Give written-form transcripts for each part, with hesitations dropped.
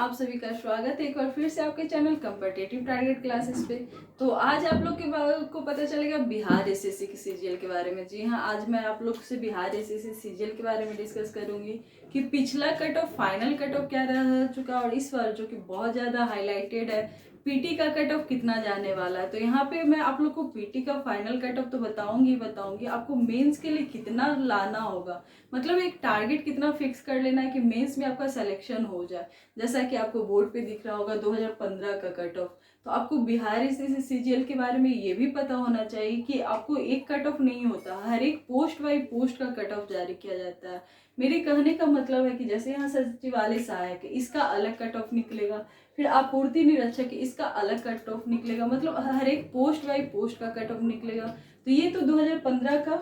आप सभी का स्वागत है एक बार फिर से आपके चैनल कॉम्पिटिटिव टारगेट क्लासेस पे। तो आज आप लोग को पता चलेगा बिहार एसएससी की सीजीएल के बारे में। जी हाँ, आज मैं आप लोग से बिहार एसएससी सीजीएल के बारे में डिस्कस करूंगी कि पिछला cut off final cut off क्या रह चुका और इस बार जो कि बहुत ज़्यादा हाईलाइटेड है पीटी का कट ऑफ कितना जाने वाला है। तो यहाँ पे मैं आप लोग को पीटी का फाइनल कट ऑफ तो बताऊंगी आपको मेंस के लिए कितना लाना होगा, मतलब एक टारगेट कितना फिक्स कर लेना है कि मेंस में आपका सिलेक्शन हो जाए। जैसा कि आपको बोर्ड पे दिख रहा होगा 2015 का कट ऑफ, तो आपको बिहार सीजीएल के बारे में ये भी पता होना चाहिए कि आपको एक कट ऑफ नहीं होता, हर एक पोस्ट बाई पोस्ट का कट ऑफ जारी किया जाता है। मेरे कहने का मतलब है कि जैसे यहाँ सचिवालय सहायक है, इसका अलग कट ऑफ निकलेगा, फिर आपूर्ति निरीक्षक इसका अलग कट ऑफ निकलेगा, मतलब हर एक पोस्ट बाई पोस्ट का कट ऑफ निकलेगा। तो ये तो 2015 का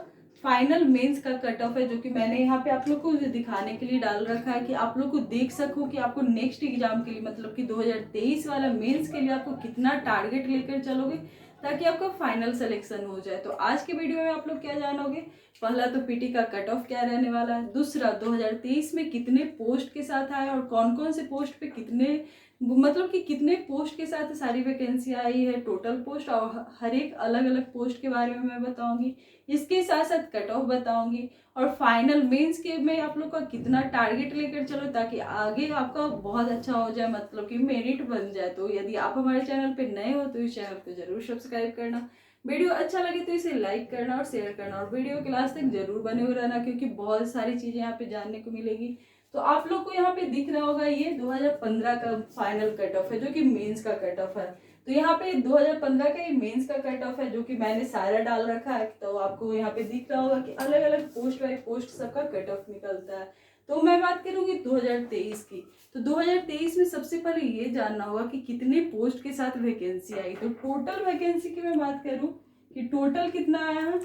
फाइनल मेंस का कट ऑफ है, जो कि मैंने यहाँ पे आप लोग को दिखाने के लिए डाल रखा है कि आप लोग को देख सको कि आपको नेक्स्ट एग्जाम के लिए, मतलब कि 2023 वाला मेंस के लिए आपको कितना टारगेट लेकर चलोगे ताकि आपका फाइनल सिलेक्शन हो जाए। तो आज के वीडियो में आप लोग क्या जानोगे, पहला तो पीटी का कट ऑफ क्या रहने वाला है, दूसरा 2023 में कितने पोस्ट के साथ आया और कौन कौन से पोस्ट पे कितने, मतलब कि कितने पोस्ट के साथ सारी वैकेंसी आई है, टोटल पोस्ट, और हर एक अलग अलग पोस्ट के बारे में मैं बताऊंगी। इसके साथ साथ कट ऑफ बताऊंगी और फाइनल मेंस के में आप लोग का कितना टारगेट लेकर चलो ताकि आगे आपका बहुत अच्छा हो जाए, मतलब कि मेरिट बन जाए। तो यदि आप हमारे चैनल पे नए हो तो इस चैनल को जरूर सब्सक्राइब करना, वीडियो अच्छा लगे तो इसे लाइक करना और शेयर करना, और वीडियो के लास्ट तक जरूर बने हुए रहना क्योंकि बहुत सारी चीजें यहाँ पे जानने को मिलेगी। तो आप लोग को यहाँ पे दिख रहा होगा ये 2015 का फाइनल कट ऑफ है जो कि मेंस का कट ऑफ है। तो यहाँ पे 2015 का ये मेंस का कट ऑफ है जो कि मैंने सारा डाल रखा है। तो आपको यहाँ पे दिख रहा होगा कि अलग अलग पोस्ट बाय पोस्ट सबका कट ऑफ निकलता है। तो मैं बात करूंगी 2023 की। तो 2023 में सबसे पहले ये जानना होगा कि कितने पोस्ट के साथ वैकेंसी आई। तो टोटल वैकेंसी की मैं बात करूं कि टोटल कितना आया है,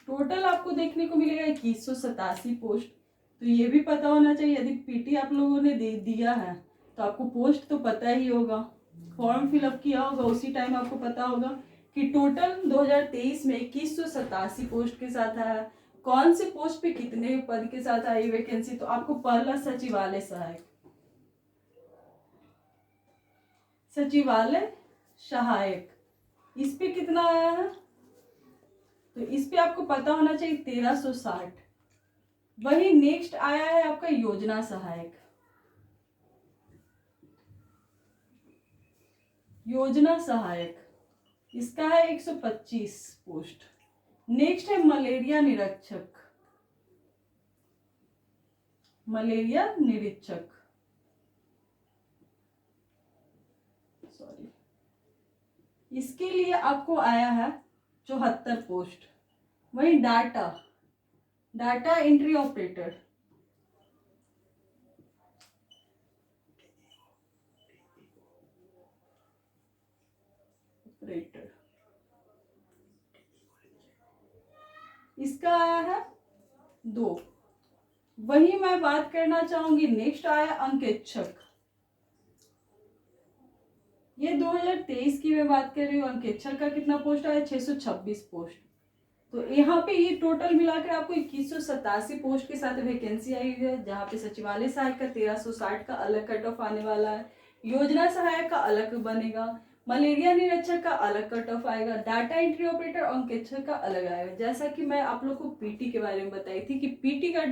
टोटल आपको देखने को मिलेगा 2187 पोस्ट। तो ये भी पता होना चाहिए, यदि पीटी आप लोगों ने दिया है तो आपको पोस्ट तो पता ही होगा, फॉर्म फिलअप किया होगा उसी टाइम आपको पता होगा कि टोटल 2023 में 2187 पोस्ट के साथ आया। कौन से पोस्ट पे कितने पद के साथ आई वैकेंसी, तो आपको पहला सचिवालय सहायक, सचिवालय सहायक इस पे कितना आया है, तो इस पे आपको पता होना चाहिए 1360। वही नेक्स्ट आया है आपका योजना सहायक, योजना सहायक इसका है 125 पोस्ट। नेक्स्ट है मलेरिया निरीक्षक, मलेरिया निरीक्षक, सॉरी, इसके लिए आपको आया है 74 पोस्ट। वही data, data entry operator, operator इसका आया है 2। वही मैं बात करना चाहूंगी, नेक्स्ट आया अंकेक्षक, ये 2023 की मैं बात कर रही हूँ। अंकेक्षक का कितना पोस्ट आया, 626 पोस्ट। तो यहाँ पे ये टोटल मिलाकर आपको 2187 पोस्ट के साथ वैकेंसी आई हुई है, जहाँ पे सचिवालय सहायक का 1360 का अलग कट ऑफ आने वाला है, योजना सहायक का अलग बनेगा, मलेरिया निरीक्षक का अलग कट ऑफ आएगा, डाटा एंट्री ऑपरेटर और अंकेक्षक का अलग आएगा। जैसा कि मैं आप लोग को पीटी के बारे में बताई थी कि पीटी का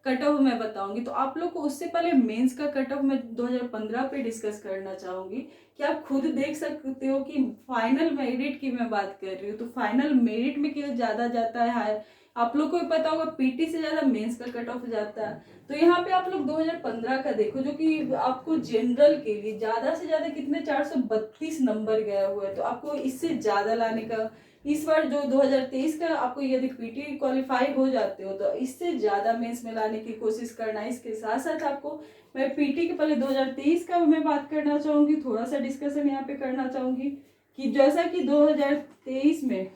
कट ऑफ मैं बताऊंगी, तो आप लोग को उससे पहले मेंस का कट ऑफ मैं 2015 पे डिस्कस करना चाहूंगी कि आप खुद देख सकते हो कि फाइनल मेरिट की मैं बात कर रही हूँ। तो फाइनल मेरिट में क्यों ज्यादा जाता है, आप लोग को भी पता होगा पीटी से ज्यादा मेंस का कट ऑफ जाता है। तो यहाँ पे आप लोग 2015 का देखो जो कि आपको जनरल के लिए ज्यादा से ज्यादा कितने 432 नंबर गया हुआ है, तो आपको इससे ज्यादा लाने का इस बार जो 2023 का आपको यदि पीटी क्वालिफाई हो जाते हो तो इससे ज्यादा मेंस में लाने की कोशिश करना है। इसके साथ साथ आपको मैं पीटी के पहले 2023 का मैं बात करना चाहूंगी, थोड़ा सा डिस्कशन यहाँ पे करना चाहूंगी कि जैसा कि 2023 में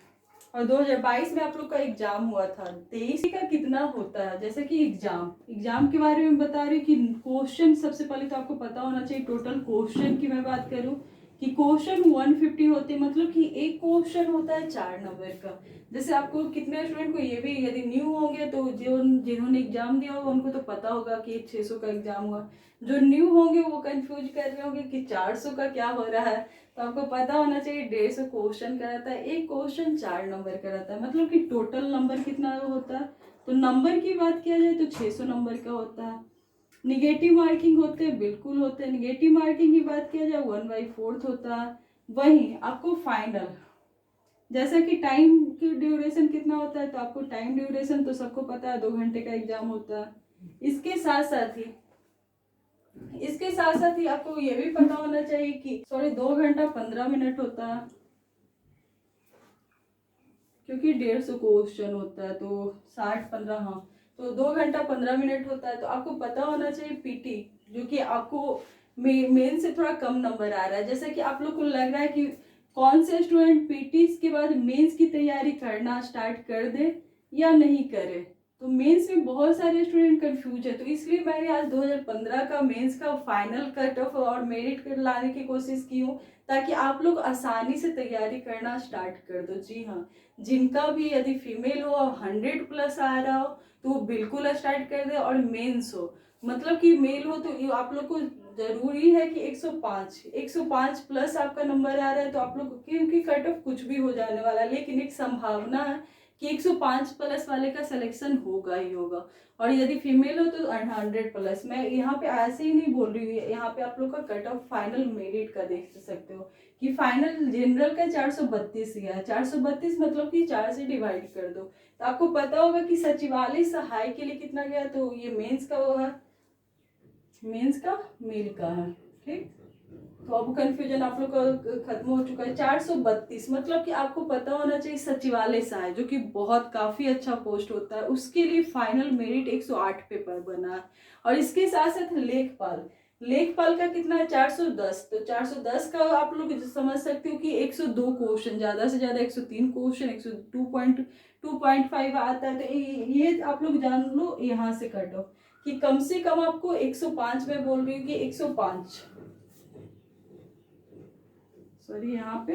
और 2022 में आप लोग का एग्जाम हुआ था, 23 का कितना होता है, जैसे कि एग्जाम के बारे में बता रही हूँ कि क्वेश्चन सबसे पहले तो आपको पता होना चाहिए। टोटल क्वेश्चन की मैं बात करूँ कि क्वेश्चन 150 होते हैं, मतलब कि एक क्वेश्चन होता है 4 नंबर का। जैसे आपको कितने स्टूडेंट को ये भी, यदि न्यू होंगे तो जो जिन्होंने एग्जाम दिया होगा उनको तो पता होगा कि 600 का एग्जाम हुआ। जो न्यू होंगे वो कंफ्यूज कर रहे होंगे कि 400 का क्या हो रहा है। तो आपको पता होना चाहिए 150 क्वेश्चन का रहता है, एक क्वेश्चन 4 नंबर का रहता है, मतलब कि टोटल नंबर कितना होता है। तो नंबर की बात किया जाए तो 600 नंबर का होता है। निगेटिव मार्किंग होते हैं, बिल्कुल होते हैं। निगेटिव मार्किंग की बात किया जाए 1/4 होता है। वहीं आपको फाइनल, जैसा कि टाइम की ड्यूरेशन कितना होता है, तो आपको टाइम ड्यूरेशन तो सबको पता है 2 घंटे का एग्जाम होता है। इसके साथ साथ ही आपको ये भी पता होना चाहिए कि 2 घंटा 15 मिनट होता है, क्योंकि 150 क्वेश्चन होता है तो 60-15, हाँ, तो 2 घंटा 15 मिनट होता है। तो आपको पता होना चाहिए पीटी, जो कि आपको मेन से थोड़ा कम नंबर आ रहा है। जैसे कि आप लोग को लग रहा है कि कौन से स्टूडेंट पीटी के बाद मेंस की तैयारी करना स्टार्ट कर दे या नहीं करे। तो मेंस में बहुत सारे स्टूडेंट कंफ्यूज है, तो इसलिए मैंने आज 2015 का मेंस का फाइनल कट ऑफ और मेरिट लाने की कोशिश की हूँ, ताकि आप लोग आसानी से तैयारी करना स्टार्ट कर दो। जी हाँ, जिनका भी यदि फीमेल हो और 100+ आ रहा हो तो वो बिल्कुल स्टार्ट कर दे, और मेंस हो, मतलब कि मेल हो, तो आप लोग को जरूरी है कि 105 प्लस आपका नंबर आ रहा है तो आप लोग, क्योंकि कट ऑफ कुछ भी हो जाने वाला है, लेकिन एक संभावना है कि 105 प्लस वाले का सिलेक्शन होगा ही होगा। और यदि फीमेल हो तो 100+। मैं यहाँ पे ऐसे ही नहीं बोल रही हूँ, यहाँ पे आप लोग का कट ऑफ फाइनल मेरिट का देख सकते हो कि फाइनल जनरल का 432 गया है। 432 मतलब कि 4 से डिवाइड कर दो, तो आपको पता होगा कि सचिवालय सहायक के लिए कितना गया। तो ये मेंस का होगा, मेंस का मेल का है, ठीक। तो अब कंफ्यूजन आप लोग का खत्म हो चुका है। 432 मतलब कि आपको पता होना चाहिए सचिवालय सहायक, जो कि बहुत काफी अच्छा पोस्ट होता है, उसके लिए फाइनल मेरिट 108 पे पर बना है। और इसके साथ साथ लेखपाल का कितना है, 410। तो 410 का आप लोग समझ सकते हो कि 102 क्वेश्चन, ज्यादा से ज्यादा 103 क्वेश्चन, 102.5 आता है। तो ये आप लोग जान लो यहाँ से कट ऑफ कि कम से कम आपको 105, में बोल रही हूँ कि 105, सॉरी यहाँ पे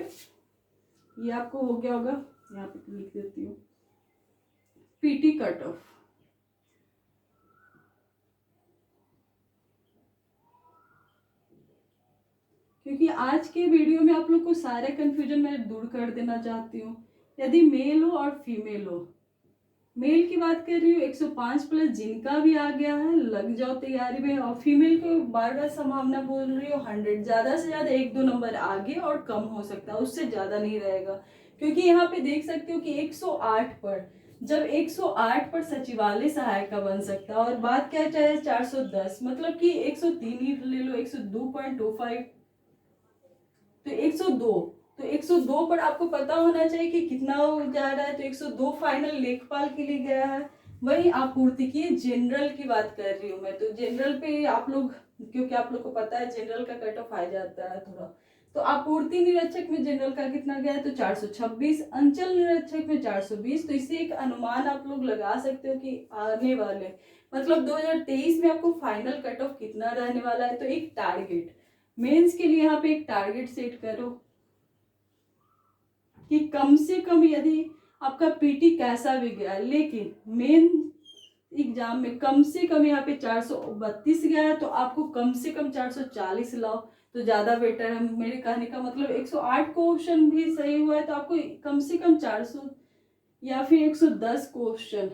ये आपको हो गया होगा, यहाँ पे लिख देती हूँ पीटी कट ऑफ। क्योंकि आज के वीडियो में आप लोग को सारे कंफ्यूजन मैं दूर कर देना चाहती हूँ। यदि मेल हो और फीमेल हो, मेल की बात कर रही हूँ 105 प्लस, जिनका भी आ गया है लग जाओ तैयारी में। और फीमेल को बार बार संभावना बोल रही हूँ 100, ज्यादा से ज्यादा 1-2 नंबर आगे और कम हो सकता है, उससे ज्यादा नहीं रहेगा। क्योंकि यहाँ पे देख सकते हो कि 108 पर, जब 108 पर सचिवालय सहायक का बन सकता है, और बात क्या चाहे 410, मतलब कि 103 ही ले लो, 102.25, तो 102। तो 102 पर आपको पता होना चाहिए कि कितना जा रहा है, तो 102 फाइनल लेखपाल के लिए गया है। वही आपूर्ति की जनरल की बात कर रही हूँ मैं, तो जनरल पे आप लोग, क्योंकि आप लोग को पता है जनरल का कट ऑफ आ जाता है थोड़ा। तो आपूर्ति निरीक्षक में जनरल का कितना गया है, तो 426, अंचल निरीक्षक में 420। तो इससे एक अनुमान आप लोग लगा सकते हो कि आने वाले, मतलब 2023 में आपको फाइनल कट ऑफ कितना रहने वाला है। तो एक टारगेट मेंस के लिए यहाँ पे एक टारगेट सेट करो कि कम से कम, यदि आपका पीटी कैसा भी गया, लेकिन मेन एग्जाम में कम से कम यहाँ पे 432 गया है, तो आपको कम से कम 440 लाओ तो ज्यादा बेटर है। मेरे कहने का मतलब 108 क्वेश्चन भी सही हुआ है तो आपको कम से कम 400 या फिर 110 क्वेश्चन,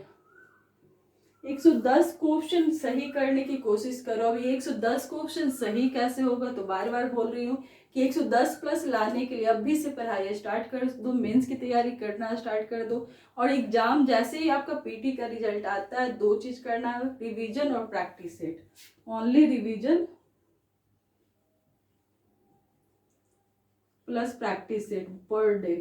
110 क्वेश्चन सही करने की कोशिश करो। अभी 110 क्वेश्चन सही कैसे होगा, तो बार बार बोल रही हूँ कि 110 प्लस लाने के लिए अभी से पढ़ाई स्टार्ट कर दो, मेंस की तैयारी करना स्टार्ट कर दो। और एग्जाम जैसे ही आपका पीटी का रिजल्ट आता है, 2 चीज करना है, रिवीजन और practice set. Only revision plus practice set per day.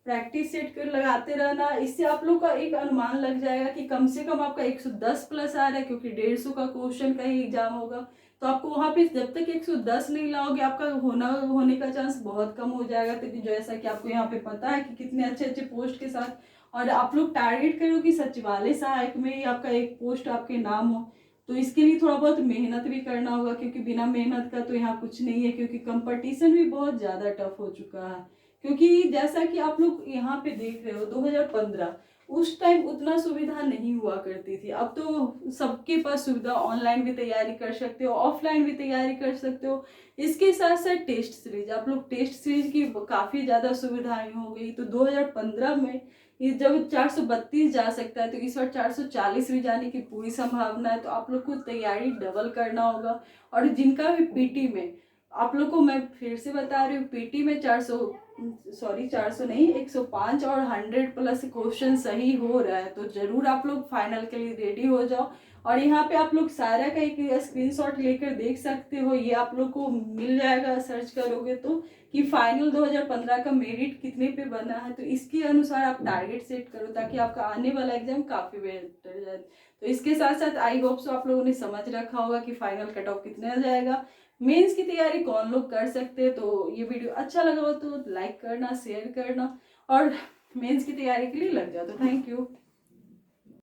Practice set कर लगाते रहना, इससे आप लोग का एक अनुमान लग जाएगा कि कम से कम आपका 110 प्लस आ रहा है, क्योंकि 150 का क्वेश्चन का ही एग्जाम होगा। तो आपको वहां पे जब तक 110 नहीं लाओगे, आपका होने का चांस बहुत कम हो जाएगा। तो जैसा कि आपको यहाँ पे पता है कि कितने अच्छे अच्छे पोस्ट के साथ और आप लोग टारगेट करो कि सचिवालय सहायक में ही आपका एक पोस्ट आपके नाम हो, तो इसके लिए थोड़ा बहुत मेहनत भी करना होगा, क्योंकि बिना मेहनत का तो यहाँ कुछ नहीं है, क्योंकि कंपटीशन भी बहुत ज़्यादा टफ हो चुका है। क्योंकि जैसा कि आप लोग यहाँ पे देख रहे हो 2015 उस टाइम उतना सुविधा नहीं हुआ करती थी। अब तो सबके पास सुविधा, ऑनलाइन भी तैयारी कर सकते हो, ऑफलाइन भी तैयारी कर सकते हो। इसके साथ साथ टेस्ट सीरीज, आप लोग टेस्ट सीरीज की काफ़ी ज़्यादा सुविधाएं हो गई। तो 2015 में ये जब 432 जा सकता है, तो इस बार 440 भी जाने की पूरी संभावना है। तो आप लोग को तैयारी डबल करना होगा। और जिनका भी पीटी में, आप लोग को मैं फिर से बता रही हूँ, पीटी में 400 नहीं, 105 और 100+ क्वेश्चन सही हो रहा है, तो जरूर आप लोग फाइनल के लिए रेडी हो जाओ। और यहाँ पे आप लोग सारा का एक स्क्रीनशॉट लेकर देख सकते हो, ये आप लोग को मिल जाएगा सर्च करोगे तो, कि फाइनल 2015 का मेरिट कितने पे बना है। तो इसके अनुसार आप टारगेट सेट करो, ताकि आपका आने वाला एग्जाम काफ़ी बेहतर जाए। तो इसके साथ साथ आई होप सो आप लोगों ने समझ रखा होगा कि फाइनल कट ऑफ कितना जाएगा, मेंस की तैयारी कौन लोग कर सकते हैं। तो ये वीडियो अच्छा लगा हो तो लाइक करना, शेयर करना, और मेंस की तैयारी के लिए लग जाओ। तो थैंक यू।